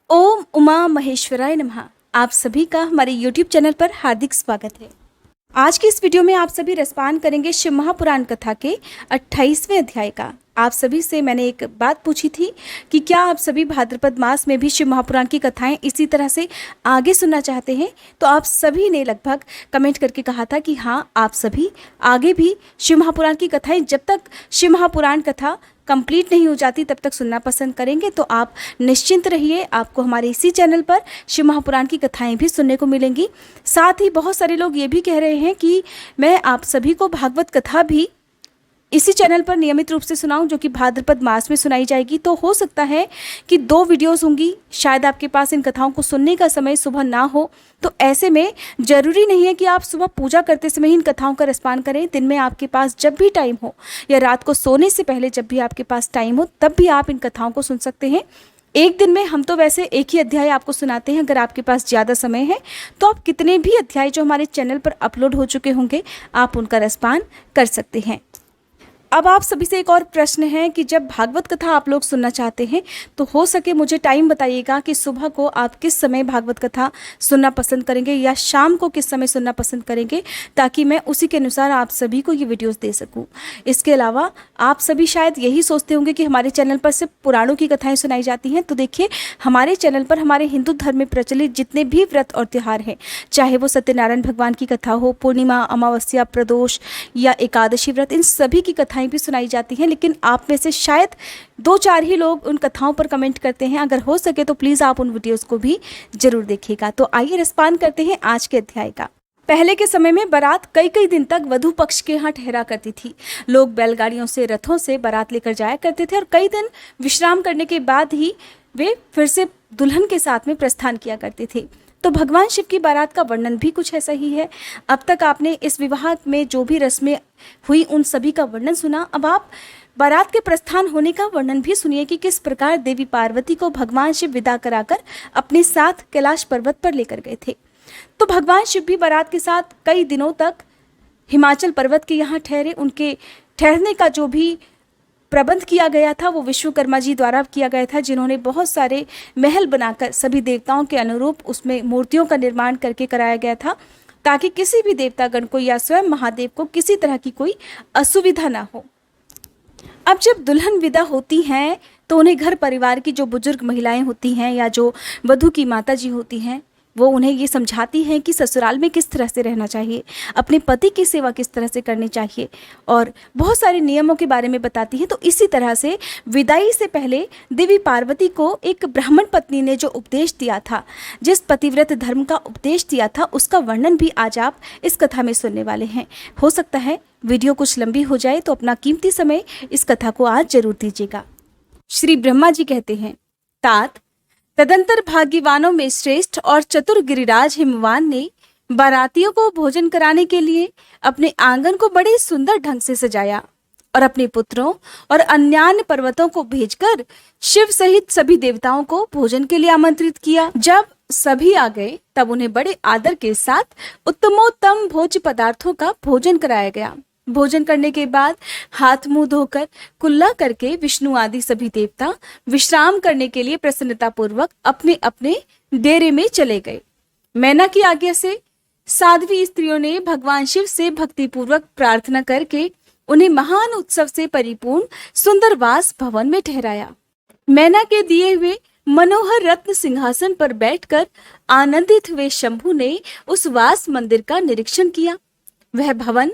ओम उमा महेश्वराय नमः। आप सभी का हमारे YouTube चैनल पर हार्दिक स्वागत है। आज की इस वीडियो में आप सभी रसपान करेंगे शिव महापुराण कथा के 28वें अध्याय का। आप सभी से मैंने एक बात पूछी थी कि क्या आप सभी भाद्रपद मास में भी शिव महापुराण की कथाएं इसी तरह से आगे सुनना चाहते हैं। तो आप सभी ने लगभग कमेंट करके कहा था कि हाँ, आप सभी आगे भी शिव महापुराण की कथाएं, जब तक शिव महापुराण कथा कंप्लीट नहीं हो जाती तब तक सुनना पसंद करेंगे। तो आप निश्चिंत रहिए, आपको हमारे इसी चैनल पर शिव महापुराण की कथाएं भी सुनने को मिलेंगी। साथ ही बहुत सारे लोग ये भी कह रहे हैं कि मैं आप सभी को भागवत कथा भी इसी चैनल पर नियमित रूप से सुनाऊं, जो कि भाद्रपद मास में सुनाई जाएगी। तो हो सकता है कि 2 वीडियोस होंगी, शायद आपके पास इन कथाओं को सुनने का समय सुबह ना हो। तो ऐसे में ज़रूरी नहीं है कि आप सुबह पूजा करते समय ही इन कथाओं का रसपान करें। दिन में आपके पास जब भी टाइम हो या रात को सोने से पहले जब भी आपके पास टाइम हो तब भी आप इन कथाओं को सुन सकते हैं। एक दिन में हम तो वैसे एक ही अध्याय आपको सुनाते हैं। अगर आपके पास ज़्यादा समय है तो आप कितने भी अध्याय जो हमारे चैनल पर अपलोड हो चुके होंगे आप उनका रसपान कर सकते हैं। अब आप सभी से एक और प्रश्न है कि जब भागवत कथा आप लोग सुनना चाहते हैं तो हो सके मुझे टाइम बताइएगा कि सुबह को आप किस समय भागवत कथा सुनना पसंद करेंगे या शाम को किस समय सुनना पसंद करेंगे, ताकि मैं उसी के अनुसार आप सभी को ये वीडियोस दे सकूं। इसके अलावा आप सभी शायद यही सोचते होंगे कि हमारे चैनल पर सिर्फ पुराणों की कथाएं सुनाई जाती हैं। तो देखिए, हमारे चैनल पर हमारे हिंदू धर्म में प्रचलित जितने भी व्रत और त्यौहार हैं, चाहे वो सत्यनारायण भगवान की कथा हो, पूर्णिमा, अमावस्या, प्रदोष या एकादशी व्रत, इन सभी की कथाएं भी सुनाई जाती हैं। लेकिन आप में से शायद 2-4 ही लोग उन कथाओं पर कमेंट करते हैं। अगर हो सके तो प्लीज़ आप उन वीडियोस को भी जरूर देखिएगा। तो आइए रसपान करते हैं आज के अध्याय का। पहले के समय में बारात कई कई दिन तक वधू पक्ष के यहाँ ठहरा करती थी। लोग बैलगाड़ियों से, रथों से बारात लेकर जाया करते थे और कई दिन विश्राम करने के बाद ही वे फिर से दुल्हन के साथ में प्रस्थान किया करते थे। तो भगवान शिव की बारात का वर्णन भी कुछ ऐसा ही है। अब तक आपने इस विवाह में जो भी रस्में हुई उन सभी का वर्णन सुना। अब आप बारात के प्रस्थान होने का वर्णन भी सुनिए कि किस प्रकार देवी पार्वती को भगवान शिव विदा कराकर अपने साथ कैलाश पर्वत पर लेकर गए थे। तो भगवान शिव भी बारात के साथ कई दिनों तक हिमाचल पर्वत के यहाँ ठहरे। उनके ठहरने का जो भी प्रबंध किया गया था वो विश्वकर्मा जी द्वारा किया गया था, जिन्होंने बहुत सारे महल बनाकर सभी देवताओं के अनुरूप उसमें मूर्तियों का निर्माण करके कराया गया था, ताकि किसी भी देवतागण को या स्वयं महादेव को किसी तरह की कोई असुविधा ना हो। अब जब दुल्हन विदा होती हैं तो उन्हें घर परिवार की जो बुजुर्ग महिलाएं होती हैं या जो वधू की माता जी होती हैं वो उन्हें ये समझाती हैं कि ससुराल में किस तरह से रहना चाहिए, अपने पति की सेवा किस तरह से करनी चाहिए और बहुत सारे नियमों के बारे में बताती हैं। तो इसी तरह से विदाई से पहले देवी पार्वती को एक ब्राह्मण पत्नी ने जो उपदेश दिया था, जिस पतिव्रत धर्म का उपदेश दिया था, उसका वर्णन भी आज आप इस कथा में सुनने वाले हैं। हो सकता है वीडियो कुछ लंबी हो जाए तो अपना कीमती समय इस कथा को आज जरूर दीजिएगा। श्री ब्रह्मा जी कहते हैं, तात तदंतर भाग्यवानों में श्रेष्ठ और चतुर गिरिराज हिमवान ने बारातियों को भोजन कराने के लिए अपने आंगन को बड़े सुंदर ढंग से सजाया और अपने पुत्रों और अन्यान्य पर्वतों को भेजकर शिव सहित सभी देवताओं को भोजन के लिए आमंत्रित किया। जब सभी आ गए तब उन्हें बड़े आदर के साथ उत्तमोत्तम भोज्य पदार्थों का भोजन कराया गया। भोजन करने के बाद हाथ मुंह धोकर कुल्ला करके विष्णु आदि सभी देवता विश्राम करने के लिए प्रसन्नता पूर्वक अपने अपने डेरे में चले गए। मैना की आज्ञा से साध्वी स्त्रियों ने भगवान शिव से भक्ति पूर्वक प्रार्थना करके उन्हें महान उत्सव से परिपूर्ण सुंदर वास भवन में ठहराया। मैना के दिए हुए मनोहर रत्न सिंहासन पर बैठकर आनंदित हुए शंभु ने उस वास मंदिर का निरीक्षण किया। वह भवन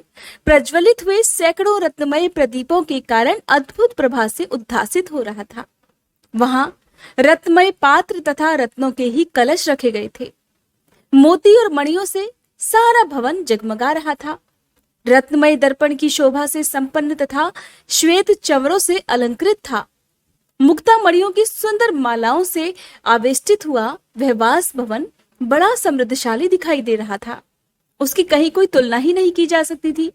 प्रज्वलित हुए सैकड़ों रत्नमय प्रदीपों के कारण अद्भुत प्रभा से उद्भासित हो रहा था। वहां रत्नमय पात्र तथा रत्नों के ही कलश रखे गए थे। मोती और मणियों से सारा भवन जगमगा रहा था। रत्नमय दर्पण की शोभा से संपन्न तथा श्वेत चवरों से अलंकृत था। मुक्ता मणियों की सुंदर मालाओं से आवेष्टित हुआ वह वास भवन बड़ा समृद्धशाली दिखाई दे रहा था। उसकी कहीं कोई तुलना ही नहीं की जा सकती थी।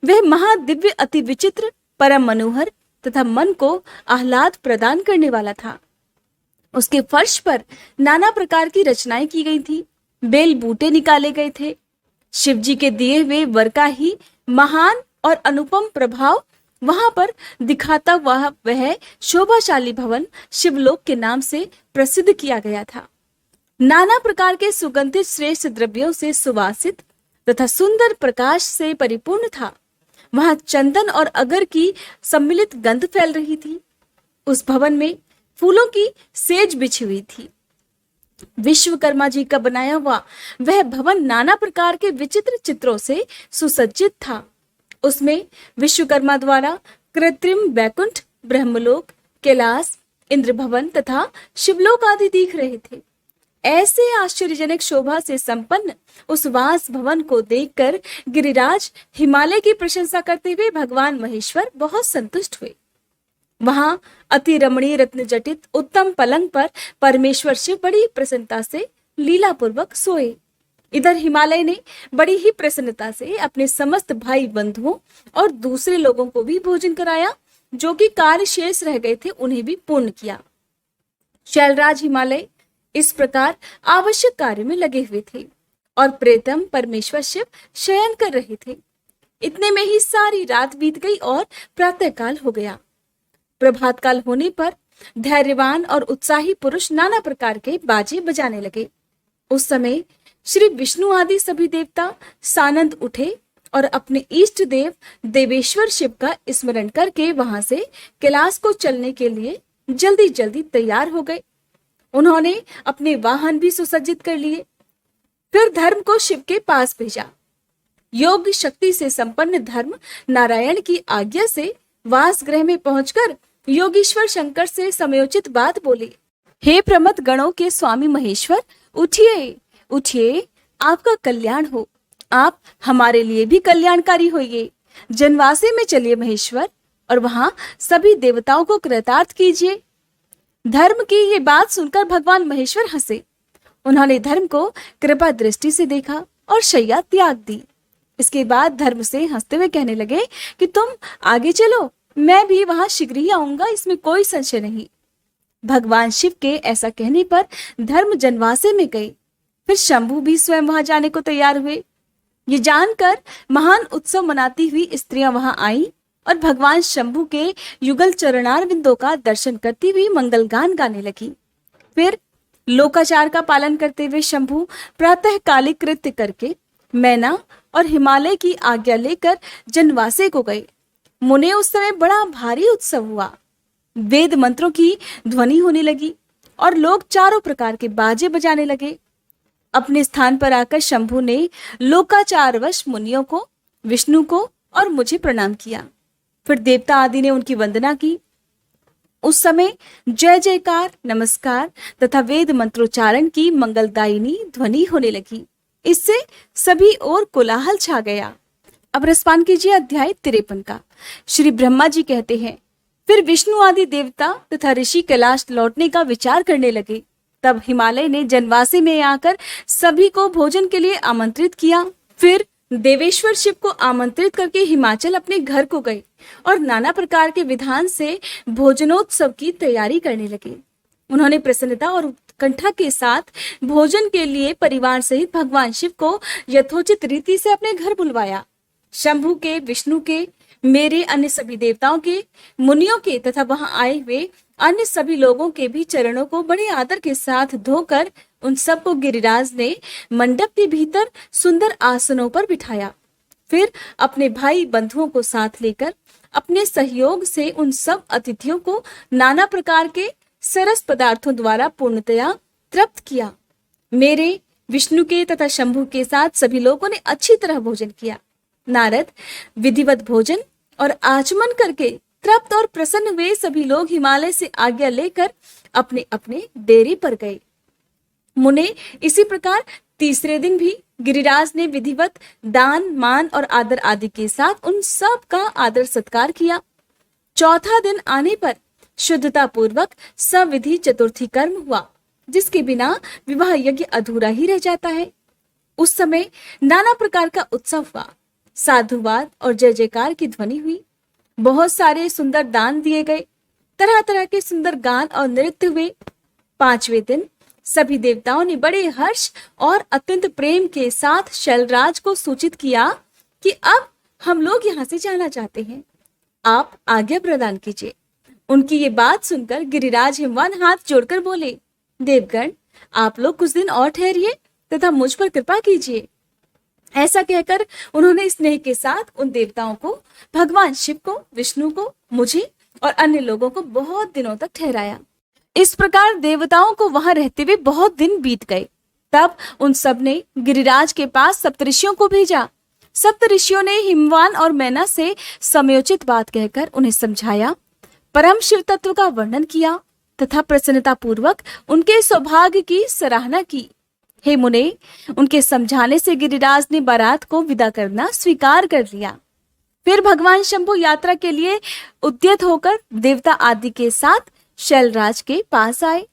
वह महादिव्य, अति विचित्र, परम मनोहर तथा मन को आह्लाद प्रदान करने वाला था। उसके फर्श पर नाना प्रकार की रचनाएं की गई थी। बेल बूटे निकाले गए थे। शिवजी के दिए हुए वर का ही महान और अनुपम प्रभाव वहां पर दिखाता वह शोभाशाली भवन शिवलोक के नाम से प्रसिद्ध किया गया था। नाना प्रकार के सुगंधित श्रेष्ठ द्रव्यों से सुवासित तथा सुंदर प्रकाश से परिपूर्ण था। वहां चंदन और अगर की सम्मिलित गंध फैल रही थी। उस भवन में फूलों की सेज बिछी हुई थी। विश्वकर्मा जी का बनाया हुआ वह भवन नाना प्रकार के विचित्र चित्रों से सुसज्जित था। उसमें विश्वकर्मा द्वारा कृत्रिम वैकुंठ, ब्रह्मलोक, कैलाश, इंद्र भवन तथा शिवलोक आदि दिख रहे थे। ऐसे आश्चर्यजनक शोभा से संपन्न उस वास भवन को देखकर गिरिराज हिमालय की प्रशंसा करते हुए भगवान महेश्वर बहुत संतुष्ट हुए। वहां अति रमणीय रत्न जटित उत्तम पलंग पर परमेश्वर शिव बड़ी प्रसन्नता से लीला पूर्वक सोए। इधर हिमालय ने बड़ी ही प्रसन्नता से अपने समस्त भाई बंधुओं और दूसरे लोगों को भी भोजन कराया। जो कि कार्य शेष रह गए थे उन्हें भी पूर्ण किया। शैलराज हिमालय इस प्रकार आवश्यक कार्य में लगे हुए थे और प्रेतम परमेश्वर शिव शयन कर रहे थे। इतने में ही सारी रात बीत गई और प्रातःकाल हो गया। प्रभात काल होने पर धैर्यवान और उत्साही पुरुष नाना प्रकार के बाजे बजाने लगे। उस समय श्री विष्णु आदि सभी देवता सानंद उठे और अपने इष्ट देव देवेश्वर शिव का स्मरण करके वहां से कैलाश को चलने के लिए जल्दी जल्दी तैयार हो गए। उन्होंने अपने वाहन भी सुसज्जित कर लिए। फिर धर्म को शिव के पास भेजा। योग शक्ति से संपन्न धर्म नारायण की आज्ञा से वास गृह में पहुंचकर योगीश्वर शंकर से समयोचित बात बोले। हे प्रमथ गणों के स्वामी महेश्वर, उठिए उठिए, आपका कल्याण हो। आप हमारे लिए भी कल्याणकारी होइए। जनवासे में चलिए महेश्वर और वहां सभी देवताओं को कृतार्थ कीजिए। धर्म की ये बात सुनकर भगवान महेश्वर हंसे। उन्होंने धर्म को कृपा दृष्टि से देखा और शैया त्याग दी। इसके बाद धर्म से हंसते हुए कहने लगे कि तुम आगे चलो, मैं भी वहां शीघ्र ही आऊंगा, इसमें कोई संशय नहीं। भगवान शिव के ऐसा कहने पर धर्म जनवासे में गए। फिर शंभु भी स्वयं वहां जाने को तैयार हुए। ये जानकर महान उत्सव मनाती हुई स्त्रियां वहां आईं और भगवान शंभु के युगल चरणार बिंदों का दर्शन करती हुई मंगल गान गाने लगी। फिर लोकाचार का पालन करते हुए शंभु प्रातः कालिक कृत्य करके मैना और हिमालय की आज्ञा लेकर जनवासे को गए। मुने उस समय बड़ा भारी उत्सव हुआ। वेद मंत्रों की ध्वनि होने लगी और लोग चारों प्रकार के बाजे बजाने लगे। अपने स्थान पर आकर शंभु ने लोकाचारवश मुनियों को, विष्णु को और मुझे प्रणाम किया। फिर देवता आदि ने उनकी वंदना की। उस समय जय जयकार, नमस्कार तथा वेद मंत्रोच्चारण की मंगलदायिनी ध्वनि होने लगी। इससे सभी ओर कोलाहल छा गया। अब रसपान कीजिए अध्याय 53 का। श्री ब्रह्मा जी कहते हैं, फिर विष्णु आदि देवता तथा ऋषि कैलाश लौटने का विचार करने लगे। तब हिमालय ने जनवासे में आकर सभी को भोजन के लिए आमंत्रित किया। फिर देवेश्वर शिव को आमंत्रित करके हिमाचल अपने घर को गए और नाना प्रकार के विधान से भोजनोत्सव की तैयारी करने लगे। उन्होंने प्रसन्नता और उत्कंठा के साथ भोजन के लिए परिवार सहित भगवान शिव को यथोचित रीति से अपने घर बुलवाया। शंभु के, विष्णु के, मेरे, अन्य सभी देवताओं के, मुनियों के तथा वहां आए हुए अन्य सभी लोगों के भी चरणों को बड़े आदर के साथ धोकर उन सबको गिरिराज ने मंडप के भीतर सुंदर आसनों पर बिठाया। फिर अपने भाई बंधुओं को साथ लेकर अपने सहयोग से उन सब अतिथियों को नाना प्रकार के सरस पदार्थों द्वारा पूर्णतया तृप्त किया। मेरे, विष्णु के तथा शंभु के साथ सभी लोगों ने अच्छी तरह भोजन किया। नारद विधिवत भोजन और आचमन करके तृप्त और प्रसन्न हुए सभी लोग हिमालय से आज्ञा लेकर अपने अपने डेरे पर गए। मुने इसी प्रकार तीसरे दिन भी गिरिराज ने विधिवत दान, मान और आदर आदि के साथ उन सब का आदर सत्कार किया। चौथा दिन आने पर शुद्धता पूर्वक सविधि चतुर्थी कर्म हुआ, जिसके बिना विवाह यज्ञ अधूरा ही रह जाता है। उस समय नाना प्रकार का उत्सव हुआ। साधुवाद और जय जयकार की ध्वनि हुई। बहुत सारे सुंदर दान दिए गए। तरह तरह के सुंदर गान और नृत्य हुए। पांचवें दिन सभी देवताओं ने बड़े हर्ष और अत्यंत प्रेम के साथ शैलराज को सूचित किया कि अब हम लोग यहाँ से जाना चाहते हैं। आप आज्ञा प्रदान कीजिए। उनकी ये बात सुनकर गिरिराज हिमवान हाथ जोड़कर बोले, देवगण, आप लोग कुछ दिन और ठहरिए तथा मुझ पर कृपा कीजिए। ऐसा कहकर उन्होंने स्नेह के साथ उन देवताओं को, भगवान शिव को, विष्णु को, मुझे और अन्य लोगों को बहुत दिनों तक ठहराया। इस प्रकार देवताओं को वहां रहते हुए बहुत दिन बीत गए। तब उन सब ने गिरिराज के पास सप्तऋषियों को भेजा। सप्तऋषियों ने हिमवान और मैना से समयोचित बात कहकर उन्हें समझाया, परम शिव तत्व का वर्णन किया तथा प्रसन्नता पूर्वक उनके सौभाग्य की सराहना की। हे मुने, उनके समझाने से गिरिराज ने बारात को विदा करना स्वीकार कर लिया। फिर भगवान शंभु यात्रा के लिए उद्यत होकर देवता आदि के साथ शैलराज के पास आए।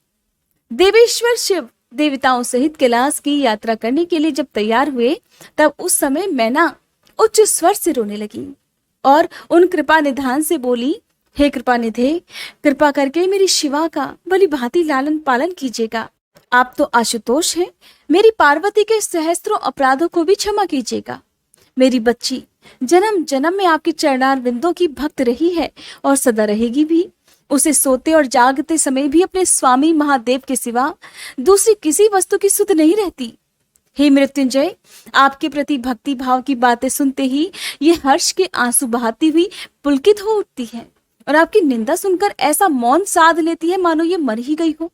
देवेश्वर शिव देवताओं सहित कैलाश की यात्रा करने के लिए जब तैयार हुए, तब उस समय मैना उच्च स्वर से रोने लगी और उन कृपा निधान से बोली, हे कृपा निधे, कृपा करके मेरी शिवा का भली भांति लालन पालन कीजिएगा। आप तो आशुतोष हैं, मेरी पार्वती के सहस्त्रों अपराधों को भी क्षमा कीजिएगा। मेरी बच्ची जन्म जन्म में आपके चरणार बिंदों की भक्त रही है और सदा रहेगी भी। उसे सोते और जागते समय भी अपने स्वामी महादेव के सिवा दूसरी किसी वस्तु की सुध नहीं रहती। हे मृत्युंजय, आपके प्रति भक्ति भाव की बातें सुनते ही ये हर्ष के आंसू बहाती हुई पुलकित हो उठती है और आपकी निंदा सुनकर ऐसा मौन साध लेती है मानो ये मर ही गई हो।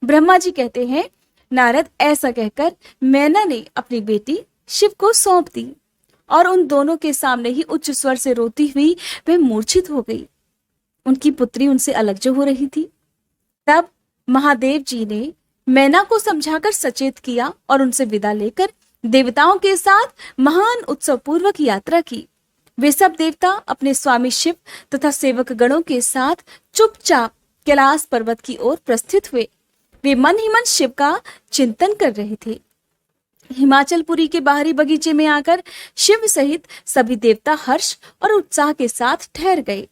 ब्रह्मा जी कहते हैं, नारद, ऐसा कहकर मैना ने अपनी बेटी शिव को सौंप दी और उन दोनों के सामने ही उच्च स्वर से रोती हुई वह मूर्छित हो गई। उनकी पुत्री उनसे अलग जो हो रही थी। तब महादेव जी ने मैना को समझाकर सचेत किया और उनसे विदा लेकर देवताओं के साथ महान उत्सव पूर्वक यात्रा की। वे सब देवता अपने स्वामी शिव तथा सेवक गणों के साथ चुपचाप कैलाश पर्वत की ओर प्रस्थित हुए। वे मन ही मन शिव का चिंतन कर रहे थे। हिमाचलपुरी के बाहरी बगीचे में आकर शिव सहित सभी देवता हर्ष और उत्साह के साथ ठहर गए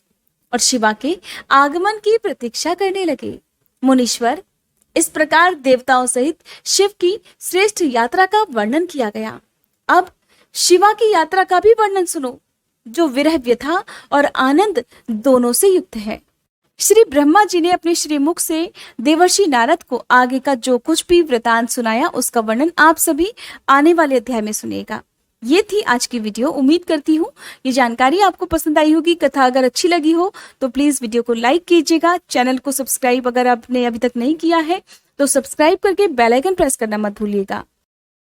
और शिवा के आगमन की प्रतीक्षा करने लगे। मुनीश्वर, इस प्रकार देवताओं सहित शिव की श्रेष्ठ यात्रा का वर्णन किया गया। अब शिवा की यात्रा का भी वर्णन सुनो, जो विरह व्यथा और आनंद दोनों से युक्त है। श्री ब्रह्मा जी ने अपने श्रीमुख से देवर्षि नारद को आगे का जो कुछ भी वृतांत सुनाया, उसका वर्णन आप सभी आने वाले अध्याय में सुनिएगा। ये थी आज की वीडियो। उम्मीद करती हूँ ये जानकारी आपको पसंद आई होगी। कथा अगर अच्छी लगी हो तो प्लीज वीडियो को लाइक कीजिएगा। चैनल को सब्सक्राइब अगर आपने अभी तक नहीं किया है तो सब्सक्राइब करके बेल आइकन प्रेस करना मत भूलिएगा।